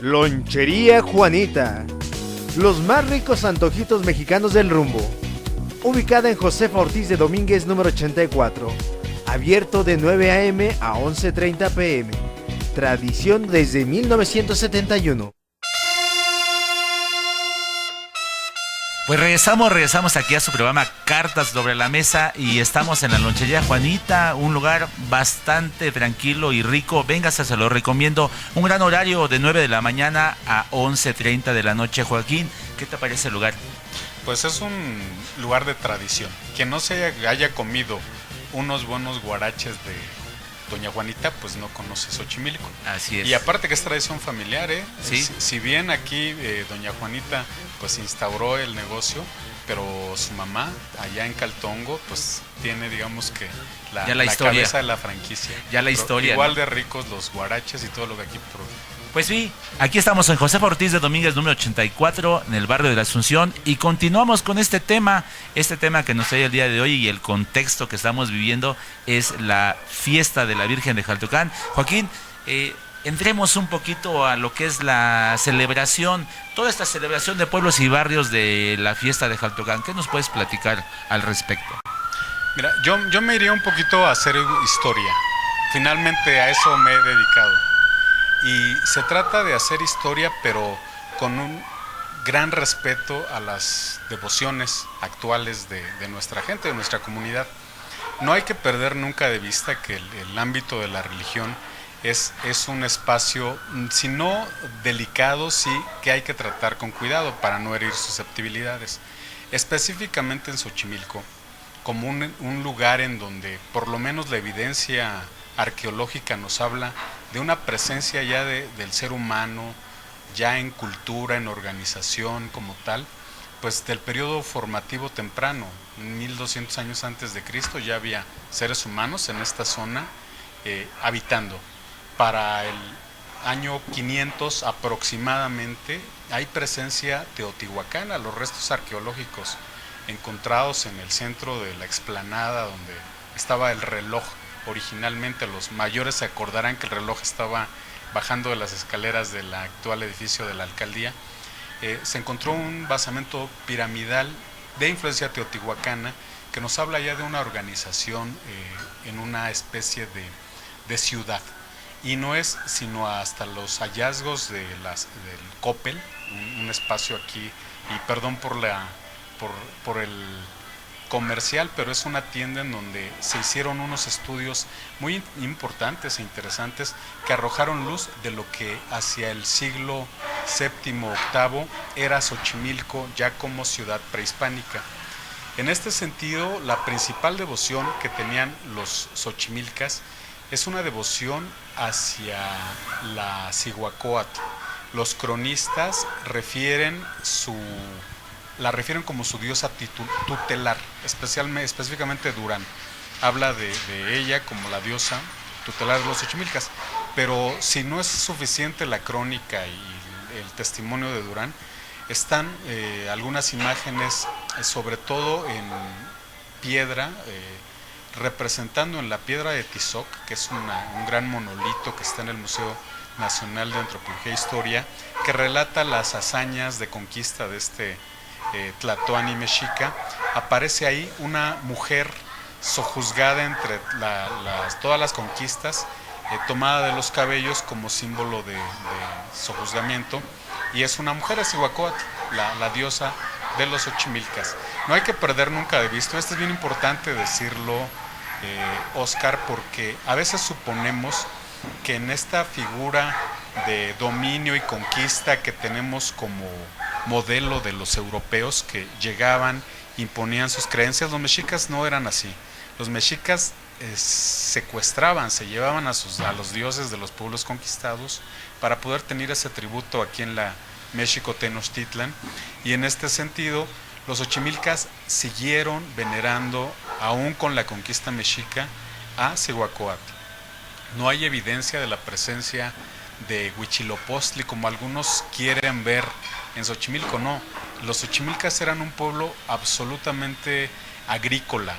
Lonchería Juanita, los más ricos antojitos mexicanos del rumbo. Ubicada en Josefa Ortiz de Domínguez número 84. Abierto de 9 a.m. a 11:30 p.m. Tradición desde 1971. Pues regresamos aquí a su programa Cartas sobre la Mesa y estamos en la Lonchería Juanita, un lugar bastante tranquilo y rico. Véngase, se lo recomiendo. Un gran horario de 9 de la mañana a 11:30 de la noche. Joaquín, ¿qué te parece el lugar? Pues es un lugar de tradición. Quien no se haya comido unos buenos guaraches de Doña Juanita, pues no conoce Xochimilco. Así es. Y aparte que es tradición familiar, ¿eh? Sí. Si bien aquí Doña Juanita pues instauró el negocio, pero su mamá allá en Caltongo pues tiene, digamos que la cabeza de la franquicia. Ya la historia. Igual, ¿no? de ricos los guaraches y todo lo que aquí Pues sí, aquí estamos en Josefa Ortiz de Domínguez número 84, en el barrio de la Asunción, y continuamos con este tema que nos trae el día de hoy, y el contexto que estamos viviendo es la fiesta de la Virgen de Jaltocán. Joaquín, entremos un poquito a lo que es la celebración, toda esta celebración de pueblos y barrios de la fiesta de Jaltocán. ¿Qué nos puedes platicar al respecto? Mira, yo me iría un poquito a hacer historia. Finalmente a eso me he dedicado. Y se trata de hacer historia, pero con un gran respeto a las devociones actuales de nuestra gente, de nuestra comunidad. No hay que perder nunca de vista que el ámbito de la religión es un espacio, si no delicado, sí que hay que tratar con cuidado para no herir susceptibilidades. Específicamente en Xochimilco, como un lugar en donde por lo menos la evidencia arqueológica nos habla de una presencia ya del ser humano, ya en cultura, en organización como tal, pues del periodo formativo temprano, 1200 años antes de Cristo, ya había seres humanos en esta zona habitando. Para el año 500 aproximadamente hay presencia teotihuacana. Los restos arqueológicos encontrados en el centro de la explanada donde estaba el reloj. Originalmente los mayores se acordarán que el reloj estaba bajando de las escaleras del actual edificio de la alcaldía. Se encontró un basamento piramidal de influencia teotihuacana que nos habla ya de una organización en una especie de ciudad. Y no es sino hasta los hallazgos del Coppel, un espacio aquí, y perdón por el comercial, pero es una tienda en donde se hicieron unos estudios muy importantes e interesantes que arrojaron luz de lo que hacia el siglo VII, VIII era Xochimilco ya como ciudad prehispánica. En este sentido, la principal devoción que tenían los xochimilcas es una devoción hacia la Cihuacóatl. Los cronistas la refieren como su diosa tutelar, específicamente Durán. Habla de ella como la diosa tutelar de los xochimilcas. Pero si no es suficiente la crónica y el testimonio de Durán, están algunas imágenes, sobre todo en piedra, representando en la piedra de Tizoc, que es un gran monolito que está en el Museo Nacional de Antropología e Historia, que relata las hazañas de conquista de este Tlatoani mexica. Aparece ahí una mujer sojuzgada entre todas las conquistas, tomada de los cabellos como símbolo de sojuzgamiento, y es una mujer, es Cihuacóatl, la diosa de los xochimilcas. No hay que perder nunca de vista, esto es bien importante decirlo, Oscar, porque a veces suponemos que en esta figura de dominio y conquista que tenemos como modelo de los europeos que llegaban, imponían sus creencias, los mexicas no eran así. Los mexicas secuestraban, se llevaban a los dioses de los pueblos conquistados para poder tener ese tributo aquí en la México Tenochtitlan, y en este sentido los xochimilcas siguieron venerando, aún con la conquista mexica, a Cihuacóatl. No hay evidencia de la presencia de Huitzilopochtli como algunos quieren ver en Xochimilco, no. Los xochimilcas eran un pueblo absolutamente agrícola,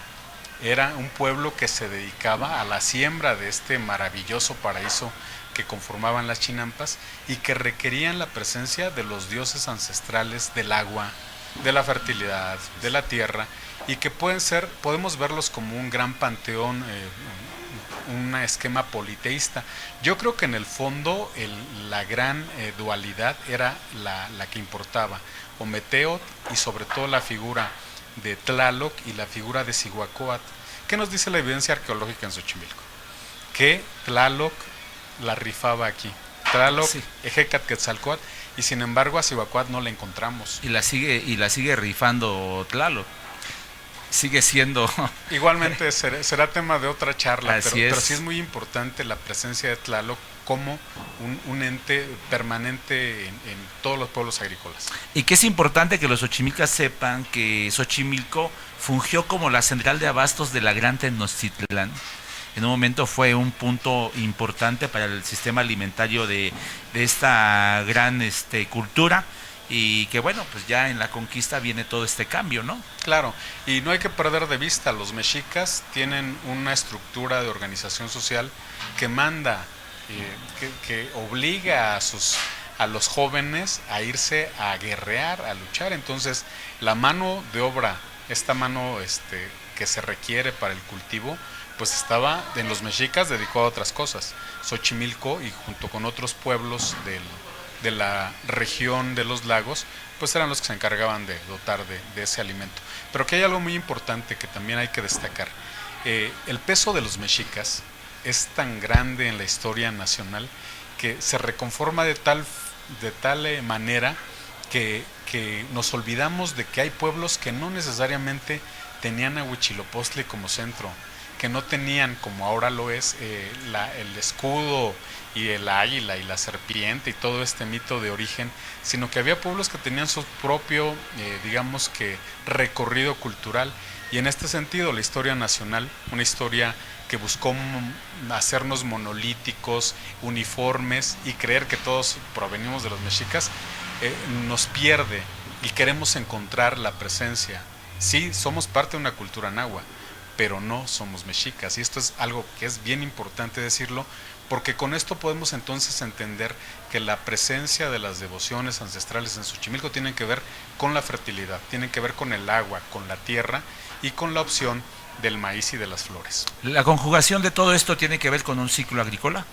era un pueblo que se dedicaba a la siembra de este maravilloso paraíso que conformaban las chinampas y que requerían la presencia de los dioses ancestrales del agua, de la fertilidad, de la tierra, y que podemos verlos como un gran panteón, un esquema politeísta. Yo creo que en el fondo la gran dualidad era la que importaba, Ometeotl y sobre todo la figura de Tlaloc y la figura de Cihuacóatl. ¿Qué nos dice la evidencia arqueológica en Xochimilco? Que Tlaloc la rifaba aquí. Tlaloc, sí. Ejecatl-Quetzalcóatl, y sin embargo a Cihuacóatl no la encontramos. Y la sigue rifando Tlaloc. Sigue siendo... Igualmente será tema de otra charla, pero sí es muy importante la presencia de Tlaloc como un ente permanente en todos los pueblos agrícolas. Y que es importante que los xochimilcas sepan que Xochimilco fungió como la central de abastos de la Gran Tenochtitlán. En un momento fue un punto importante para el sistema alimentario de esta gran cultura, y que bueno, pues ya en la conquista viene todo este cambio, ¿no? Claro, y no hay que perder de vista, los mexicas tienen una estructura de organización social que manda, que obliga a los jóvenes a irse a guerrear, a luchar. Entonces la mano de obra, esta mano que se requiere para el cultivo, pues estaba en los mexicas dedicado a otras cosas. Xochimilco, y junto con otros pueblos de la región de los lagos, pues eran los que se encargaban de dotar de ese alimento. Pero que hay algo muy importante que también hay que destacar. El peso de los mexicas es tan grande en la historia nacional que se reconforma de tal manera que nos olvidamos de que hay pueblos que no necesariamente tenían a Huitzilopochtli como centro, que no tenían, como ahora lo es, el escudo y el águila y la serpiente y todo este mito de origen, sino que había pueblos que tenían su propio, digamos que, recorrido cultural. Y en este sentido, la historia nacional, una historia que buscó hacernos monolíticos, uniformes, y creer que todos provenimos de los mexicas, nos pierde, y queremos encontrar la presencia. Sí, somos parte de una cultura náhuatl, pero no somos mexicas, y esto es algo que es bien importante decirlo, porque con esto podemos entonces entender que la presencia de las devociones ancestrales en Xochimilco tienen que ver con la fertilidad, tienen que ver con el agua, con la tierra y con la opción del maíz y de las flores. La conjugación de todo esto tiene que ver con un ciclo agrícola,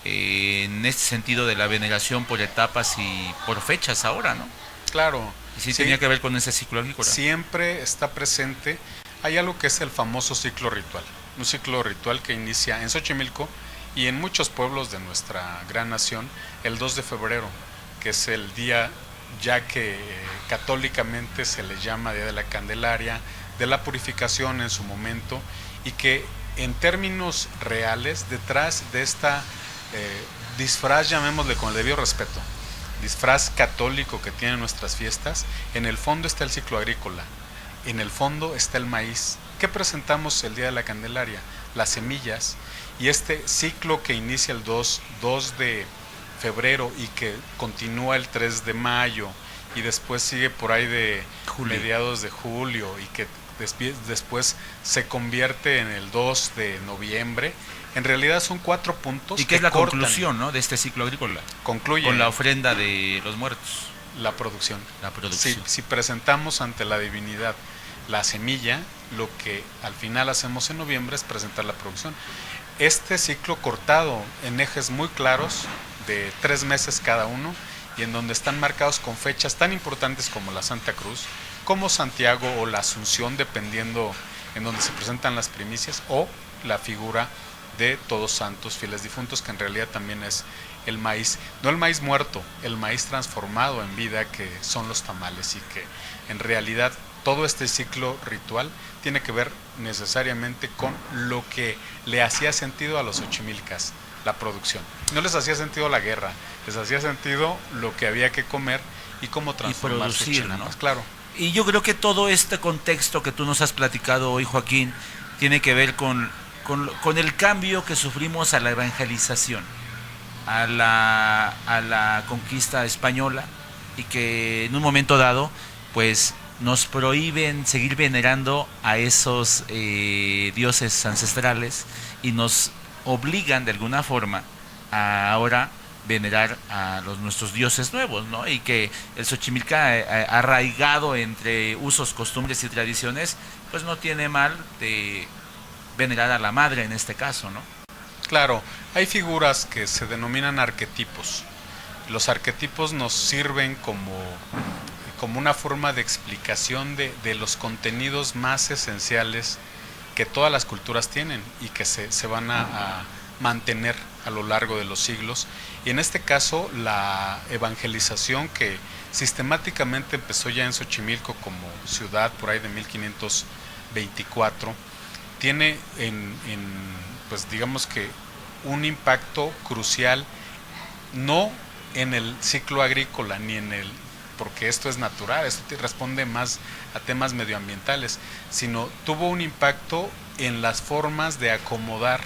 en este sentido de la veneración por etapas y por fechas ahora, ¿no? Claro. Sí, tenía que ver con ese ciclo agrícola. Siempre está presente. Hay algo que es el famoso ciclo ritual, un ciclo ritual que inicia en Xochimilco y en muchos pueblos de nuestra gran nación el 2 de febrero, que es el día ya que católicamente se le llama Día de la Candelaria, de la purificación en su momento, y que en términos reales, detrás de esta disfraz, llamémosle con el debido respeto, disfraz católico que tienen nuestras fiestas, en el fondo está el ciclo agrícola. En el fondo está el maíz. ¿Qué presentamos el Día de la Candelaria? Las semillas, y este ciclo que inicia el 2 de febrero y que continúa el 3 de mayo y después sigue por ahí de mediados de julio y que después se convierte en el 2 de noviembre, en realidad son 4 puntos. ¿Y qué es la conclusión, ¿no?, de este ciclo agrícola? Concluye con la ofrenda de los muertos. La producción. Si presentamos ante la divinidad la semilla, lo que al final hacemos en noviembre es presentar la producción. Este ciclo cortado en ejes muy claros de 3 meses cada uno, y en donde están marcados con fechas tan importantes como la Santa Cruz, como Santiago o la Asunción, dependiendo en donde se presentan las primicias, o la figura de Todos Santos, fieles difuntos, que en realidad también es el maíz, no el maíz muerto, el maíz transformado en vida, que son los tamales, y que en realidad todo este ciclo ritual tiene que ver necesariamente con lo que le hacía sentido a los xochimilcas, la producción. No les hacía sentido la guerra, les hacía sentido lo que había que comer y cómo transformar sus chinampas, ¿no? Claro. Y yo creo que todo este contexto que tú nos has platicado hoy, Joaquín, tiene que ver con el cambio que sufrimos a la evangelización, a la conquista española, y que en un momento dado pues nos prohíben seguir venerando a esos dioses ancestrales y nos obligan de alguna forma a ahora venerar a nuestros dioses nuevos, ¿no? Y que el Xochimilca, arraigado entre usos, costumbres y tradiciones, pues no tiene mal de venerar a la madre en este caso, ¿no? Claro, hay figuras que se denominan arquetipos. Los arquetipos nos sirven como una forma de explicación de los contenidos más esenciales que todas las culturas tienen y que se van a mantener a lo largo de los siglos. Y en este caso, la evangelización que sistemáticamente empezó ya en Xochimilco como ciudad por ahí de 1524, tiene pues digamos que un impacto crucial, no en el ciclo agrícola ni porque esto es natural, esto responde más a temas medioambientales, sino tuvo un impacto en las formas de acomodar.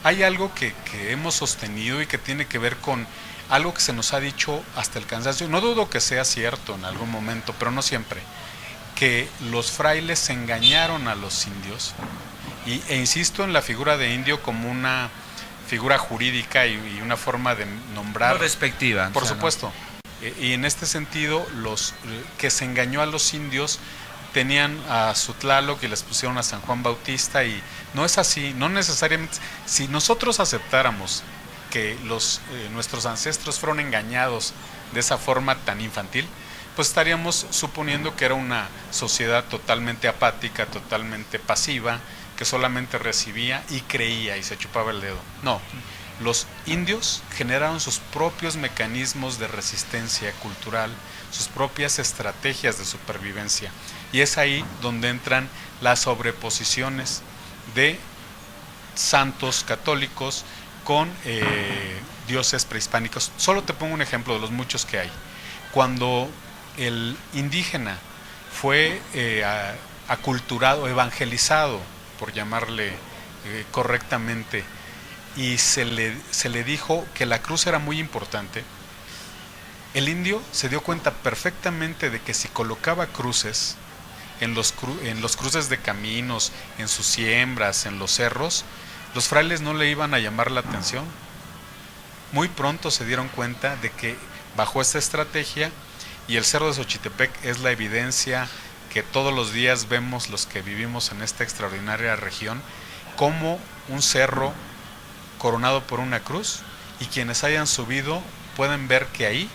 Hay algo que hemos sostenido y que tiene que ver con algo que se nos ha dicho hasta el cansancio, no dudo que sea cierto en algún momento, pero no siempre, que los frailes engañaron a los indios, e insisto en la figura de indio como una figura jurídica y una forma de nombrar. No despectiva. Por supuesto. Y en este sentido, los que se engañó a los indios tenían a su Tlaloc y les pusieron a San Juan Bautista, y no es así, no necesariamente. Si nosotros aceptáramos que nuestros ancestros fueron engañados de esa forma tan infantil, pues estaríamos suponiendo que era una sociedad totalmente apática, totalmente pasiva, que solamente recibía y creía y se chupaba el dedo. No, los indios generaron sus propios mecanismos de resistencia cultural, sus propias estrategias de supervivencia, y es ahí donde entran las sobreposiciones de santos católicos con dioses prehispánicos. Solo te pongo un ejemplo de los muchos que hay. Cuando el indígena fue aculturado, evangelizado, por llamarle correctamente, y se le dijo que la cruz era muy importante, el indio se dio cuenta perfectamente de que si colocaba cruces en los cruces de caminos, en sus siembras, en los cerros, los frailes no le iban a llamar la atención. Muy pronto se dieron cuenta de que bajo esta estrategia, y el Cerro de Xochitepec es la evidencia que todos los días vemos los que vivimos en esta extraordinaria región, como un cerro coronado por una cruz, y quienes hayan subido pueden ver que ahí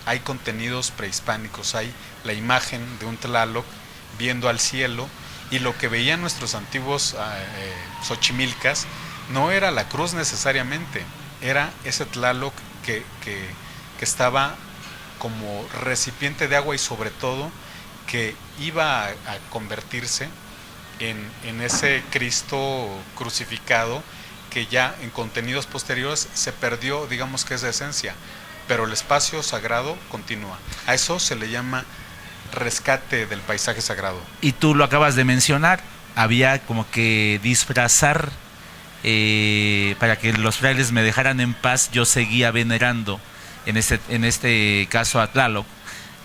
hay contenidos prehispánicos, hay la imagen de un Tlaloc viendo al cielo, y lo que veían nuestros antiguos xochimilcas no era la cruz necesariamente, era ese Tlaloc que estaba como recipiente de agua, y sobre todo que iba a convertirse en ese Cristo crucificado, que ya en contenidos posteriores se perdió, digamos que esa esencia, pero el espacio sagrado continúa. A eso se le llama rescate del paisaje sagrado. Y tú lo acabas de mencionar, había como que disfrazar, para que los frailes me dejaran en paz, yo seguía venerando en este caso a Tlaloc,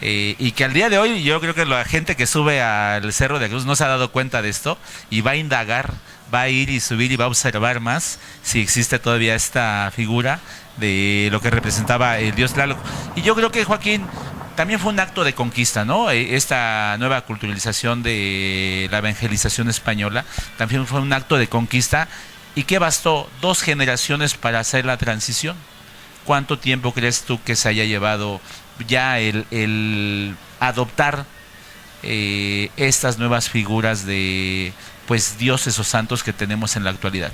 y que al día de hoy yo creo que la gente que sube al Cerro de la Cruz no se ha dado cuenta de esto y va a indagar, va a ir y subir y va a observar más si existe todavía esta figura de lo que representaba el dios Tlaloc. Y yo creo que, Joaquín, también fue un acto de conquista, ¿no? Esta nueva culturalización de la evangelización española también fue un acto de conquista, y que bastó 2 generaciones para hacer la transición. ¿Cuánto tiempo crees tú que se haya llevado ya el adoptar estas nuevas figuras de pues dioses o santos que tenemos en la actualidad?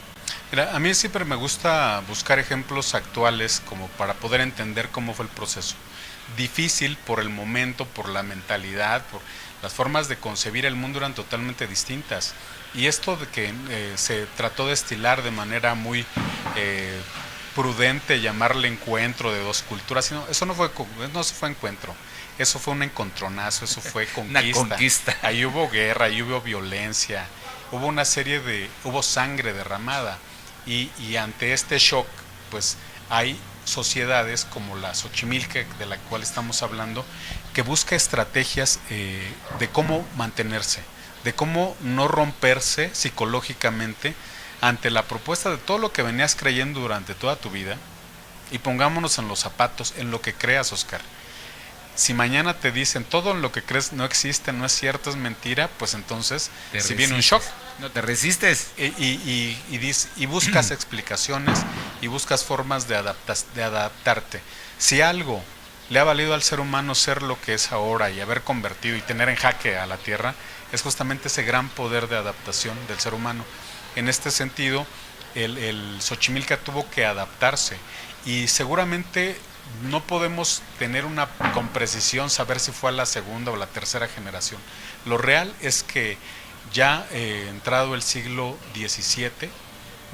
Mira, a mí siempre me gusta buscar ejemplos actuales como para poder entender cómo fue el proceso. Difícil por el momento, por la mentalidad, por las formas de concebir el mundo eran totalmente distintas. Y esto de que se trató de estilar de manera muy prudente, llamarle encuentro de 2 culturas, eso no fue encuentro, eso fue un encontronazo, eso fue conquista. Una conquista. Ahí hubo guerra, ahí hubo violencia, hubo sangre derramada, y ante este shock, pues hay sociedades como la Xochimilca, de la cual estamos hablando, que busca estrategias de cómo mantenerse, de cómo no romperse psicológicamente ante la propuesta de todo lo que venías creyendo durante toda tu vida, Y pongámonos en los zapatos, en lo que creas, Oscar. Si mañana te dicen todo en lo que crees no existe, no es cierto, es mentira, pues entonces si viene un shock. No te resistes. Y buscas explicaciones y buscas formas de adaptarte. Si algo le ha valido al ser humano ser lo que es ahora y haber convertido y tener en jaque a la Tierra, es justamente ese gran poder de adaptación del ser humano. En este sentido, el Xochimilca tuvo que adaptarse y seguramente no podemos tener con precisión saber si fue a la segunda o la tercera generación. Lo real es que ya entrado el siglo XVII,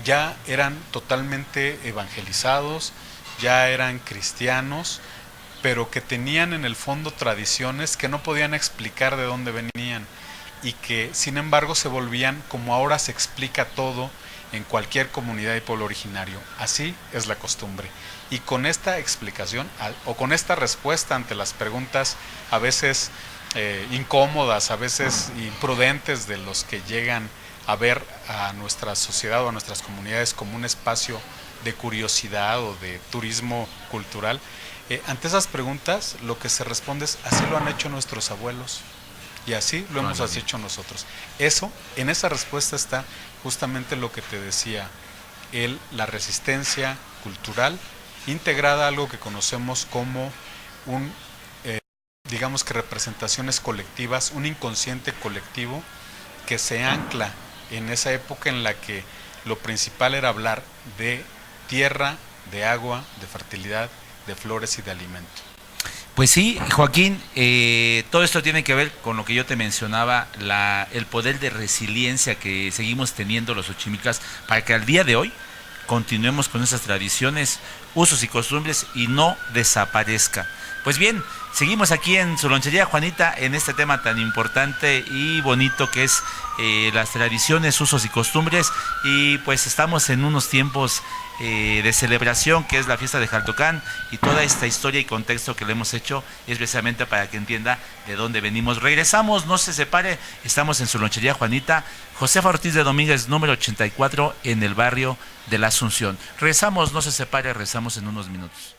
ya eran totalmente evangelizados, ya eran cristianos, pero que tenían en el fondo tradiciones que no podían explicar de dónde venían y que sin embargo se volvían, como ahora se explica todo en cualquier comunidad y pueblo originario. Así es la costumbre. Y con esta explicación o con esta respuesta ante las preguntas a veces incómodas, a veces imprudentes de los que llegan a ver a nuestra sociedad o a nuestras comunidades como un espacio de curiosidad o de turismo cultural, ante esas preguntas lo que se responde es: así lo han hecho nuestros abuelos y así lo hemos hecho nosotros. En esa respuesta está justamente lo que te decía, la resistencia cultural integrada a algo que conocemos como digamos que representaciones colectivas, un inconsciente colectivo que se ancla en esa época en la que lo principal era hablar de tierra, de agua, de fertilidad, de flores y de alimento. Pues sí, Joaquín, todo esto tiene que ver con lo que yo te mencionaba, el poder de resiliencia que seguimos teniendo los xochimilcas para que al día de hoy continuemos con esas tradiciones, usos y costumbres y no desaparezca. Pues bien, seguimos aquí en su lonchería Juanita en este tema tan importante y bonito que es las tradiciones, usos y costumbres, y pues estamos en unos tiempos de celebración que es la fiesta de Jaltocán, y toda esta historia y contexto que le hemos hecho es precisamente para que entienda de dónde venimos. Regresamos, no se separe, estamos en su lonchería Juanita, Josefa Ortiz de Domínguez número 84 en el barrio de la Asunción. Regresamos, no se separe, regresamos en unos minutos.